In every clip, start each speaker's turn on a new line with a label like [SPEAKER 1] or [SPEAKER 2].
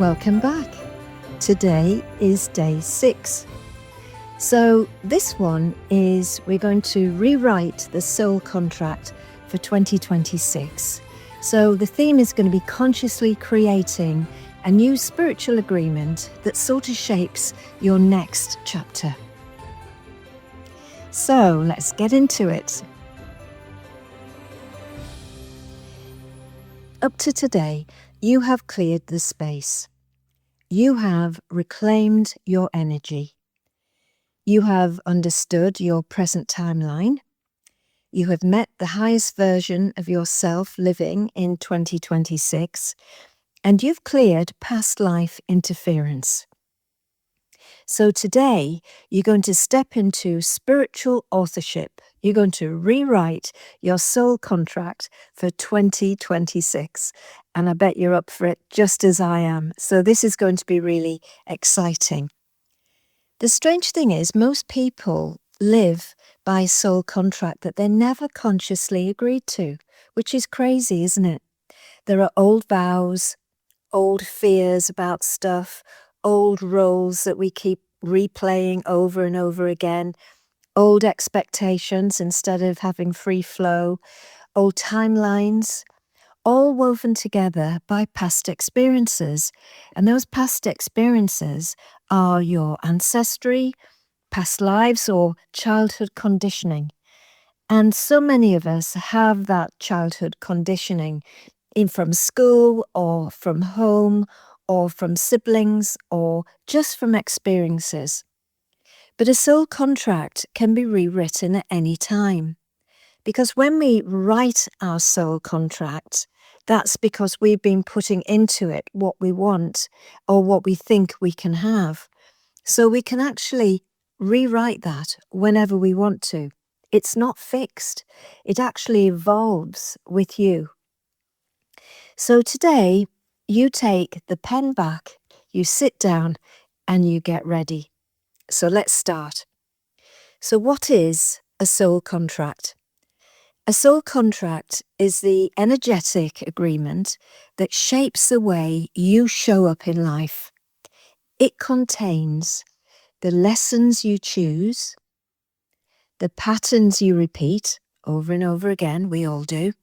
[SPEAKER 1] Welcome back. Today is day 6. So this one is we're going to rewrite the soul contract for 2026. So the theme is going to be consciously creating a new spiritual agreement that sort of shapes your next chapter. So let's get into it. Up to today, you have cleared the space. You have reclaimed your energy. You have understood your present timeline. You have met the highest version of yourself living in 2026, and you've cleared past life interference. So today, you're going to step into spiritual authorship. You're going to rewrite your soul contract for 2026. And I bet you're up for it just as I am. So this is going to be really exciting. The strange thing is, most people live by a soul contract that they never consciously agreed to, which is crazy, isn't it? There are old vows, old fears about stuff, old roles that we keep replaying over and over again, old expectations instead of having free flow, old timelines, all woven together by past experiences. And those past experiences are your ancestry, past lives, or childhood conditioning. And so many of us have that childhood conditioning in from school or from home or from siblings or just from experiences. But a soul contract can be rewritten at any time. Because when we write our soul contract, that's because we've been putting into it what we want or what we think we can have. So we can actually rewrite that whenever we want to. It's not fixed. It actually evolves with you. So today, you take the pen back, you sit down, and you get ready. So let's start. So what is a soul contract? A soul contract is the energetic agreement that shapes the way you show up in life. It contains the lessons you choose, the patterns you repeat over and over again, we all do,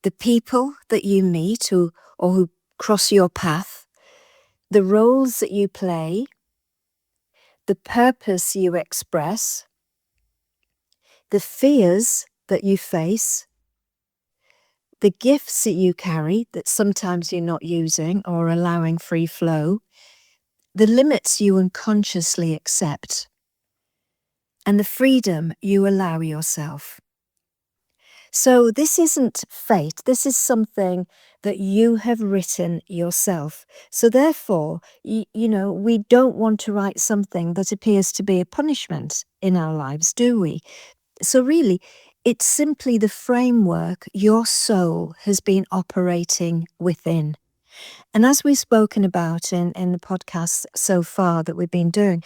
[SPEAKER 1] the people that you meet who cross your path, the roles that you play, the purpose you express, the fears that you face, the gifts that you carry that sometimes you're not using or allowing free flow, the limits you unconsciously accept, and the freedom you allow yourself. So this isn't fate, this is something that you have written yourself. So therefore, we don't want to write something that appears to be a punishment in our lives, do we? So really, it's simply the framework your soul has been operating within. And as we've spoken about in the podcast so far that we've been doing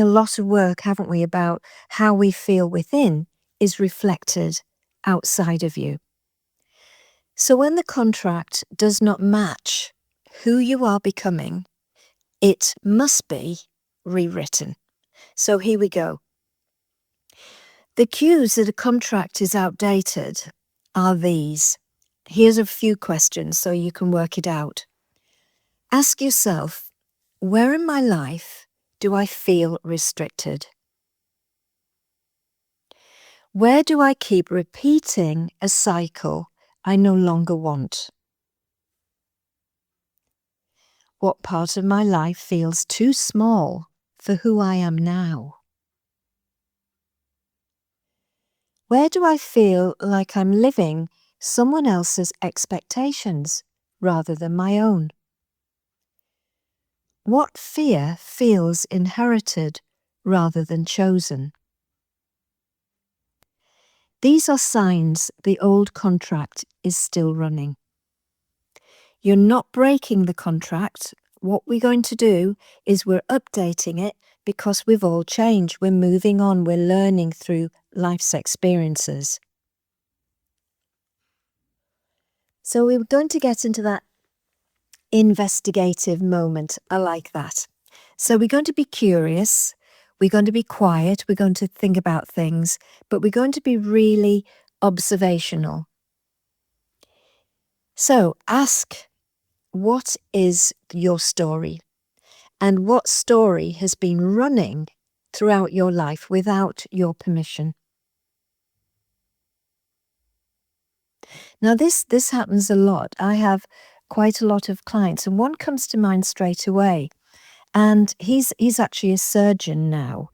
[SPEAKER 1] a lot of work, haven't we, about how we feel within is reflected outside of you. So when the contract does not match who you are becoming, it must be rewritten. So here we go. The cues that a contract is outdated are these. Here's a few questions so you can work it out. Ask yourself, where in my life do I feel restricted? Where do I keep repeating a cycle I no longer want? What part of my life feels too small for who I am now? Where do I feel like I'm living someone else's expectations rather than my own? What fear feels inherited rather than chosen? These are signs the old contract is still running. You're not breaking the contract. What we're going to do is we're updating it because we've all changed. We're moving on. We're learning through life's experiences. So we're going to get into that investigative moment. I like that. So we're going to be curious, we're going to be quiet, we're going to think about things, but we're going to be really observational. So ask, what is your story? And what story has been running throughout your life without your permission? Now this happens a lot. I have quite a lot of clients, and one comes to mind straight away. And he's actually a surgeon now.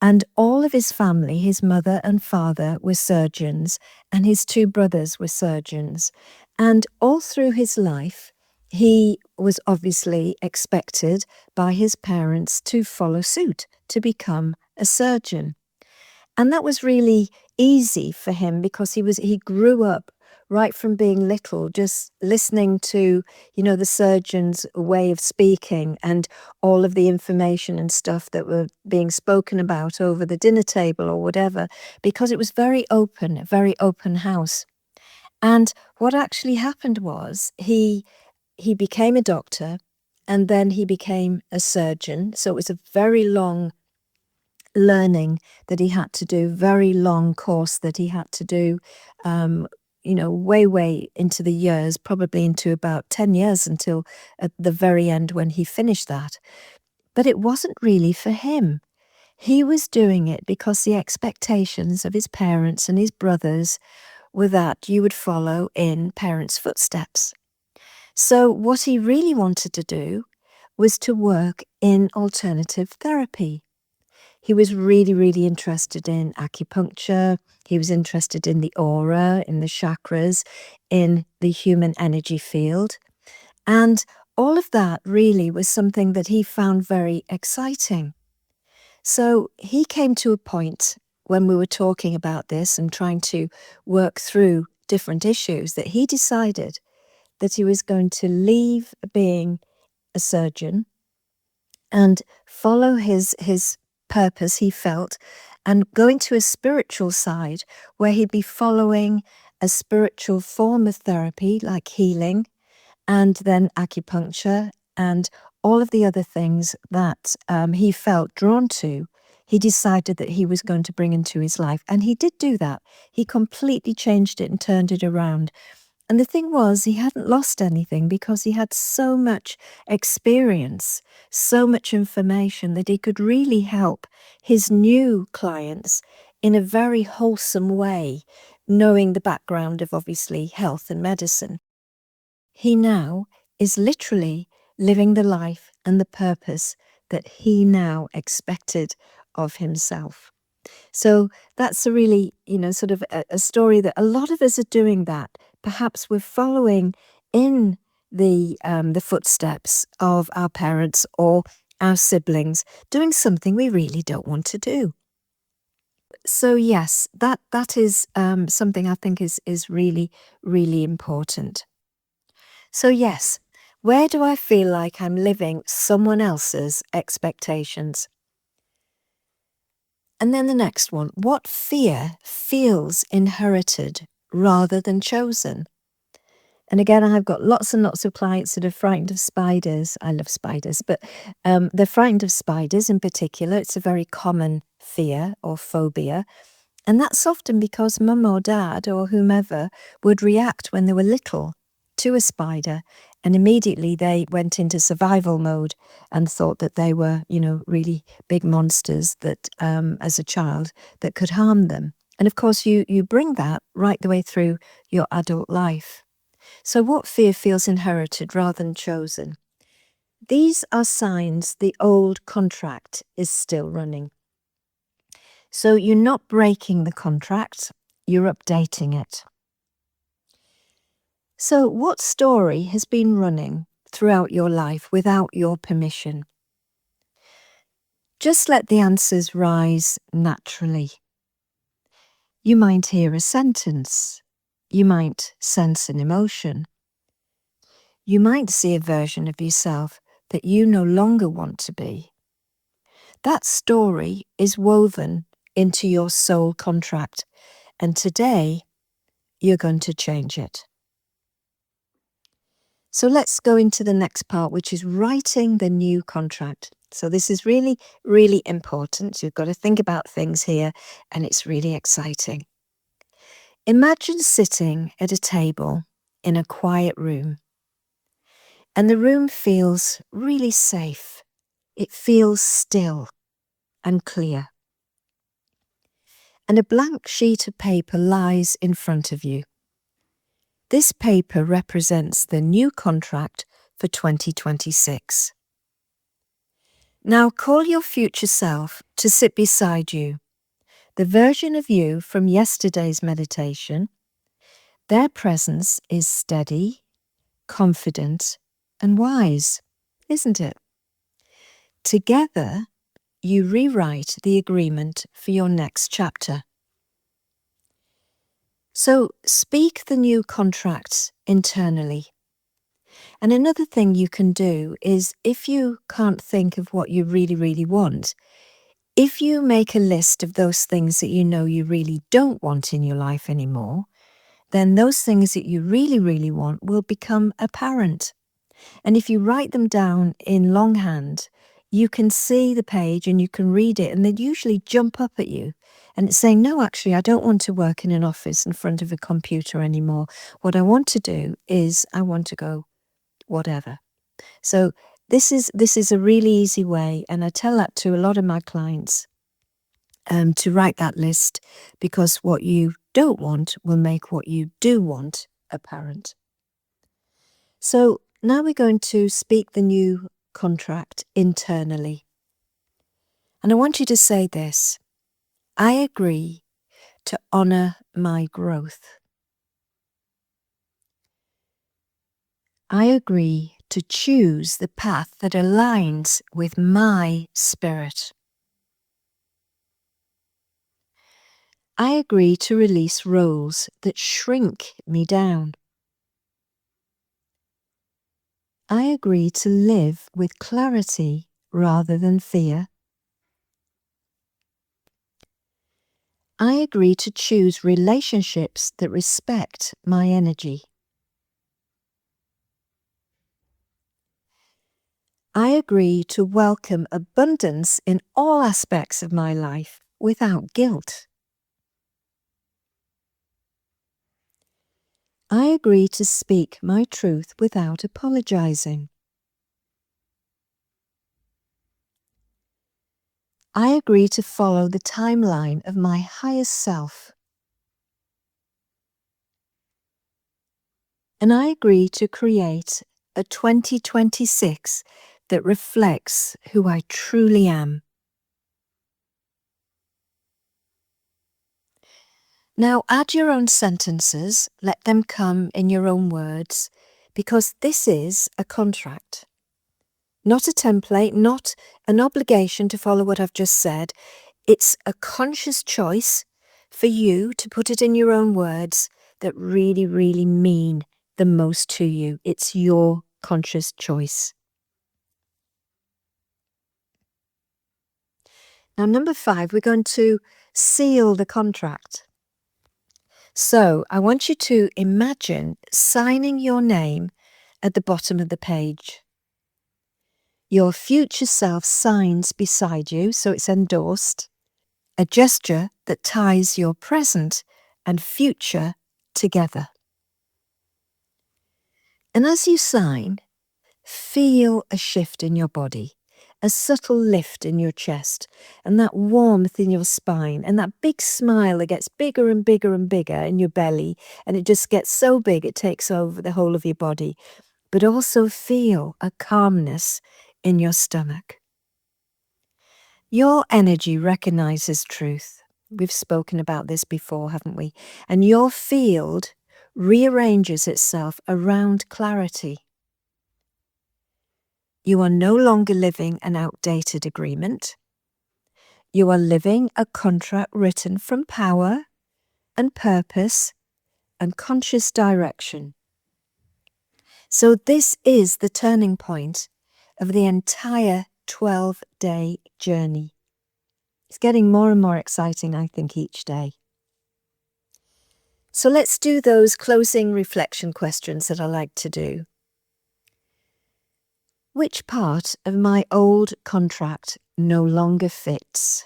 [SPEAKER 1] And all of his family, his mother and father, were surgeons, and his two brothers were surgeons. And all through his life, he was obviously expected by his parents to follow suit, to become a surgeon. And that was really easy for him because he grew up right from being little, just listening to, the surgeon's way of speaking and all of the information and stuff that were being spoken about over the dinner table or whatever, because it was very open, a very open house. And what actually happened was he became a doctor and then he became a surgeon. So it was a very long learning that he had to do, very long course that he had to do, way into the years, probably into about 10 years until at the very end when he finished that. But it wasn't really for him. He was doing it because the expectations of his parents and his brothers were that you would follow in parents' footsteps. So what he really wanted to do was to work in alternative therapy. He was really, really interested in acupuncture. He was interested in the aura, in the chakras, in the human energy field. And all of that really was something that he found very exciting. So he came to a point when we were talking about this and trying to work through different issues that he decided that he was going to leave being a surgeon and follow his purpose, he felt, and go into a spiritual side where he'd be following a spiritual form of therapy like healing and then acupuncture and all of the other things that he felt drawn to. He decided that he was going to bring into his life. And he did do that. He completely changed it and turned it around. And the thing was, he hadn't lost anything because he had so much experience, so much information that he could really help his new clients in a very wholesome way, knowing the background of obviously health and medicine. He now is literally living the life and the purpose that he now expected of himself. So that's a really, sort of a story that a lot of us are doing that. Perhaps we're following in the footsteps of our parents or our siblings, doing something we really don't want to do. So yes, that is something I think is really, really important. So yes, where do I feel like I'm living someone else's expectations? And then the next one, what fear feels inherited rather than chosen? And again, I've got lots and lots of clients that are frightened of spiders. I love spiders, but they're frightened of spiders in particular. It's a very common fear or phobia. And that's often because mum or dad or whomever would react when they were little to a spider, and immediately they went into survival mode and thought that they were, really big monsters that, as a child, that could harm them. And of course, you bring that right the way through your adult life. So what fear feels inherited rather than chosen? These are signs the old contract is still running. So you're not breaking the contract, you're updating it. So what story has been running throughout your life without your permission? Just let the answers rise naturally. You might hear a sentence. You might sense an emotion. You might see a version of yourself that you no longer want to be. That story is woven into your soul contract, and today you're going to change it. So let's go into the next part, which is writing the new contract. So this is really, really important. You've got to think about things here, and it's really exciting. Imagine sitting at a table in a quiet room, and the room feels really safe. It feels still and clear. And a blank sheet of paper lies in front of you. This paper represents the new contract for 2026. Now call your future self to sit beside you, the version of you from yesterday's meditation. Their presence is steady, confident, and wise, isn't it? Together, you rewrite the agreement for your next chapter. So speak the new contract internally. And another thing you can do is, if you can't think of what you really, really want, if you make a list of those things that you know you really don't want in your life anymore, then those things that you really, really want will become apparent. And if you write them down in longhand, you can see the page and you can read it, and they usually jump up at you. And it's saying, no, actually, I don't want to work in an office in front of a computer anymore. What I want to do is I want to go whatever. So this is a really easy way, and I tell that to a lot of my clients, to write that list, because what you don't want will make what you do want apparent. So now we're going to speak the new contract internally. And I want you to say this: I agree to honour my growth. I agree to choose the path that aligns with my spirit. I agree to release roles that shrink me down. I agree to live with clarity rather than fear. I agree to choose relationships that respect my energy. I agree to welcome abundance in all aspects of my life without guilt. I agree to speak my truth without apologizing. I agree to follow the timeline of my highest self. And I agree to create a 2026 that reflects who I truly am. Now add your own sentences, let them come in your own words, because this is a contract. Not a template, not an obligation to follow what I've just said. It's a conscious choice for you to put it in your own words that really, really mean the most to you. It's your conscious choice. Now, number 5, we're going to seal the contract. So I want you to imagine signing your name at the bottom of the page. Your future self signs beside you, so it's endorsed, a gesture that ties your present and future together. And as you sign, feel a shift in your body, a subtle lift in your chest, and that warmth in your spine, and that big smile that gets bigger and bigger and bigger in your belly, and it just gets so big it takes over the whole of your body. But also feel a calmness in your stomach. Your energy recognizes truth. We've spoken about this before, haven't we? And your field rearranges itself around clarity. You are no longer living an outdated agreement. You are living a contract written from power and purpose and conscious direction. So this is the turning point of the entire 12-day journey. It's getting more and more exciting, I think, each day. So let's do those closing reflection questions that I like to do. Which part of my old contract no longer fits?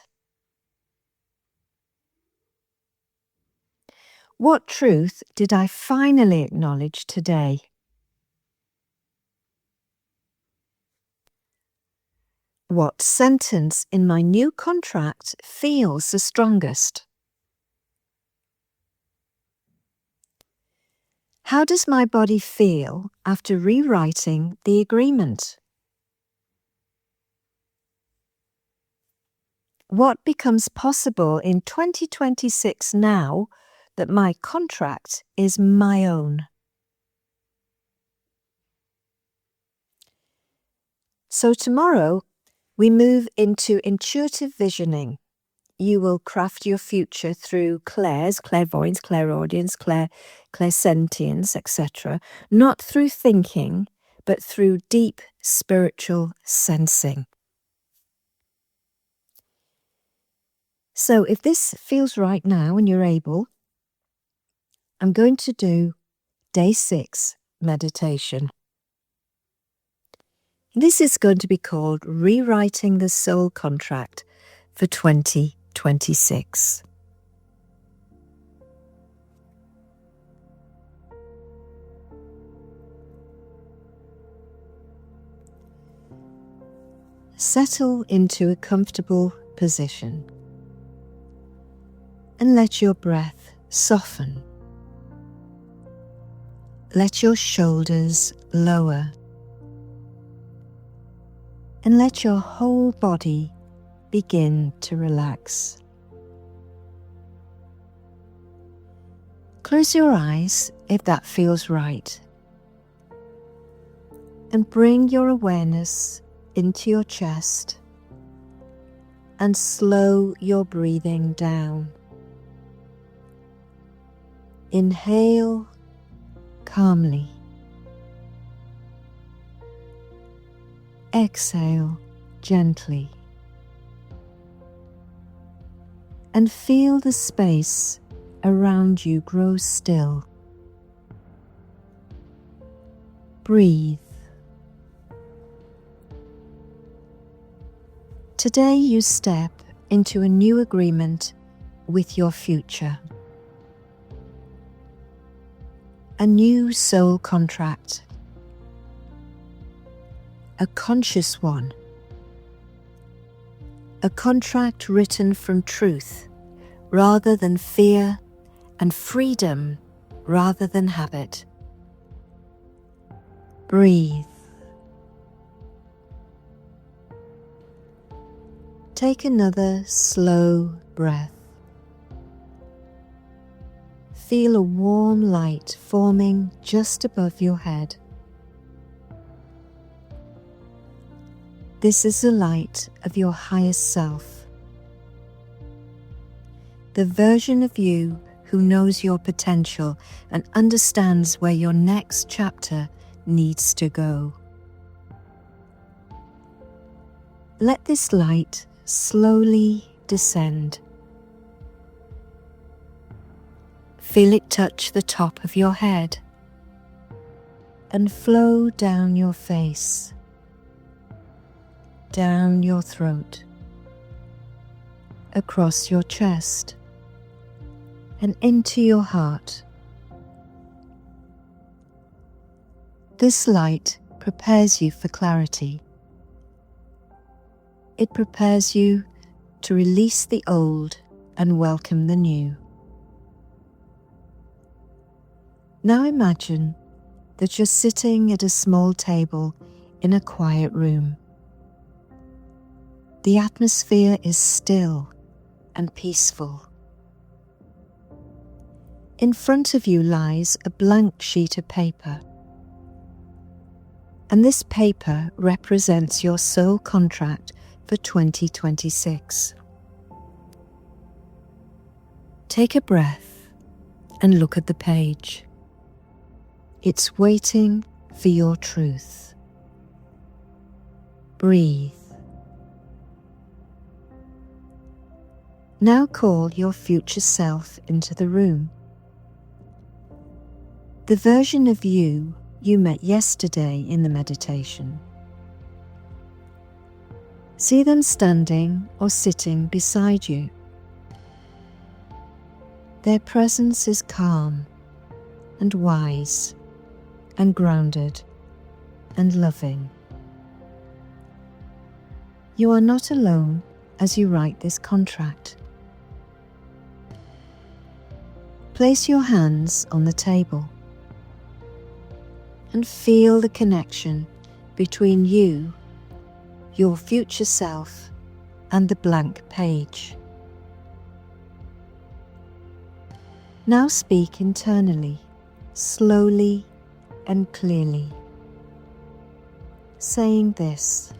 [SPEAKER 1] What truth did I finally acknowledge today? What sentence in my new contract feels the strongest? How does my body feel after rewriting the agreement? What becomes possible in 2026 now that my contract is my own? So tomorrow, we move into intuitive visioning. You will craft your future through clairvoyance, clairaudience, clairsentience, etc. Not through thinking, but through deep spiritual sensing. So if this feels right now and you're able, I'm going to do day 6 meditation. This is going to be called Rewriting the Soul Contract for 2026. Settle into a comfortable position and let your breath soften. Let your shoulders lower and let your whole body begin to relax. Close your eyes if that feels right, and bring your awareness into your chest and slow your breathing down. Inhale calmly. Exhale gently. And feel the space around you grow still. Breathe. Today you step into a new agreement with your future. A new soul contract. A conscious one. A contract written from truth rather than fear, and freedom rather than habit. Breathe. Take another slow breath. Feel a warm light forming just above your head. This is the light of your highest self, the version of you who knows your potential and understands where your next chapter needs to go. Let this light slowly descend. Feel it touch the top of your head and flow down your face, down your throat, across your chest, and into your heart. This light prepares you for clarity. It prepares you to release the old and welcome the new. Now imagine that you're sitting at a small table in a quiet room. The atmosphere is still and peaceful. In front of you lies a blank sheet of paper, and this paper represents your soul contract for 2026. Take a breath and look at the page. It's waiting for your truth. Breathe. Now call your future self into the room. The version of you met yesterday in the meditation. See them standing or sitting beside you. Their presence is calm and wise and grounded and loving. You are not alone as you write this contract. Place your hands on the table and feel the connection between you, your future self, and the blank page. Now speak internally, slowly and clearly, saying this: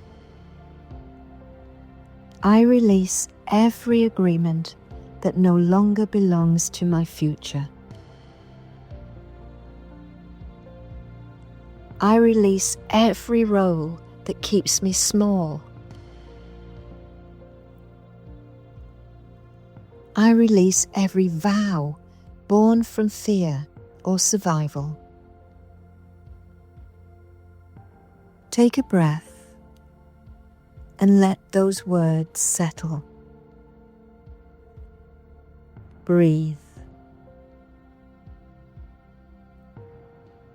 [SPEAKER 1] I release every agreement that no longer belongs to my future. I release every role that keeps me small. I release every vow born from fear or survival. Take a breath and let those words settle. Breathe.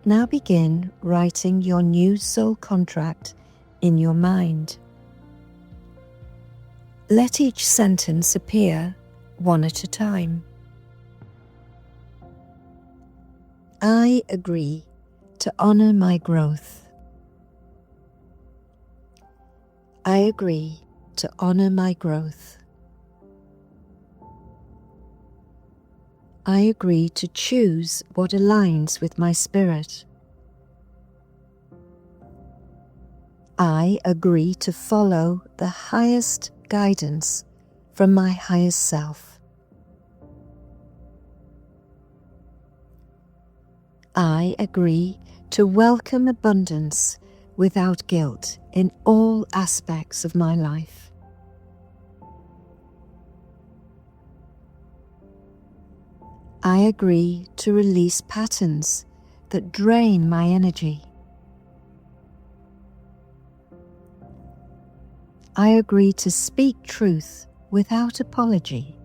[SPEAKER 1] Now begin writing your new soul contract in your mind. Let each sentence appear one at a time. I agree to honor my growth. I agree to honor my growth. I agree to choose what aligns with my spirit. I agree to follow the highest guidance from my highest self. I agree to welcome abundance without guilt in all aspects of my life. I agree to release patterns that drain my energy. I agree to speak truth without apology.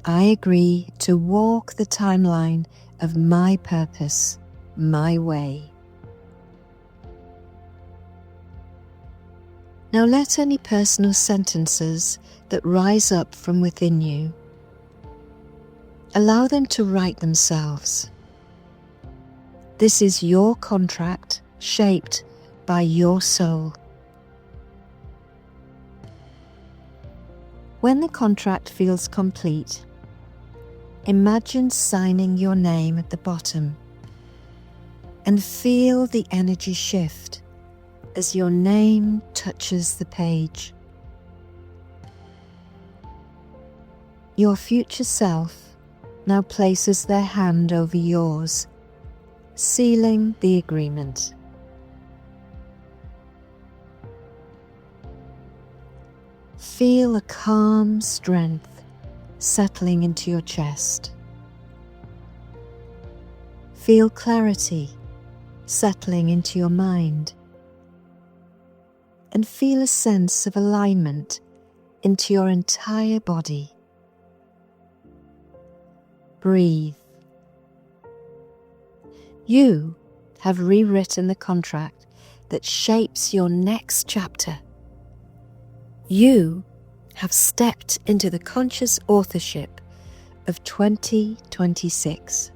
[SPEAKER 1] I agree to walk the timeline of my purpose, my way. Now let any personal sentences that rise up from within you, allow them to write themselves. This is your contract shaped by your soul. When the contract feels complete, imagine signing your name at the bottom and feel the energy shift as your name touches the page. Your future self now places their hand over yours, sealing the agreement. Feel a calm strength settling into your chest. Feel clarity settling into your mind. And feel a sense of alignment into your entire body. Breathe. You have rewritten the contract that shapes your next chapter. You have stepped into the conscious authorship of 2026.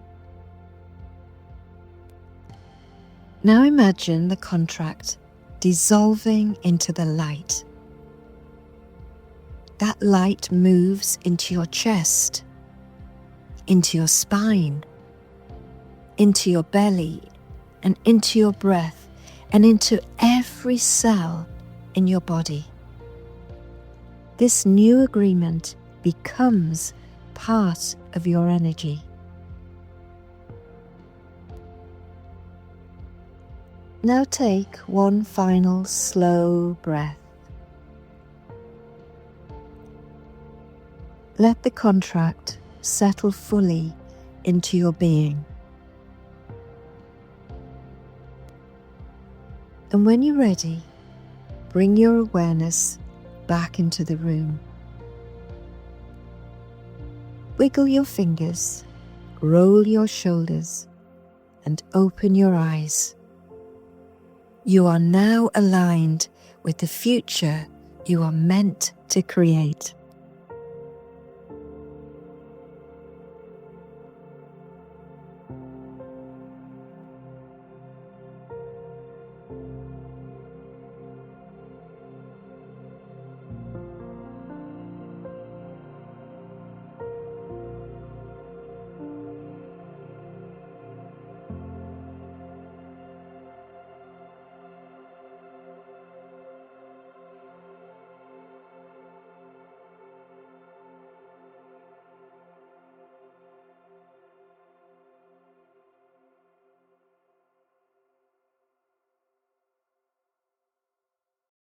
[SPEAKER 1] Now imagine the contract dissolving into the light. That light moves into your chest, into your spine, into your belly, and into your breath, and into every cell in your body. This new agreement becomes part of your energy. Now take one final slow breath. Let the contract settle fully into your being. And when you're ready, bring your awareness back into the room. Wiggle your fingers, roll your shoulders, and open your eyes. You are now aligned with the future you are meant to create.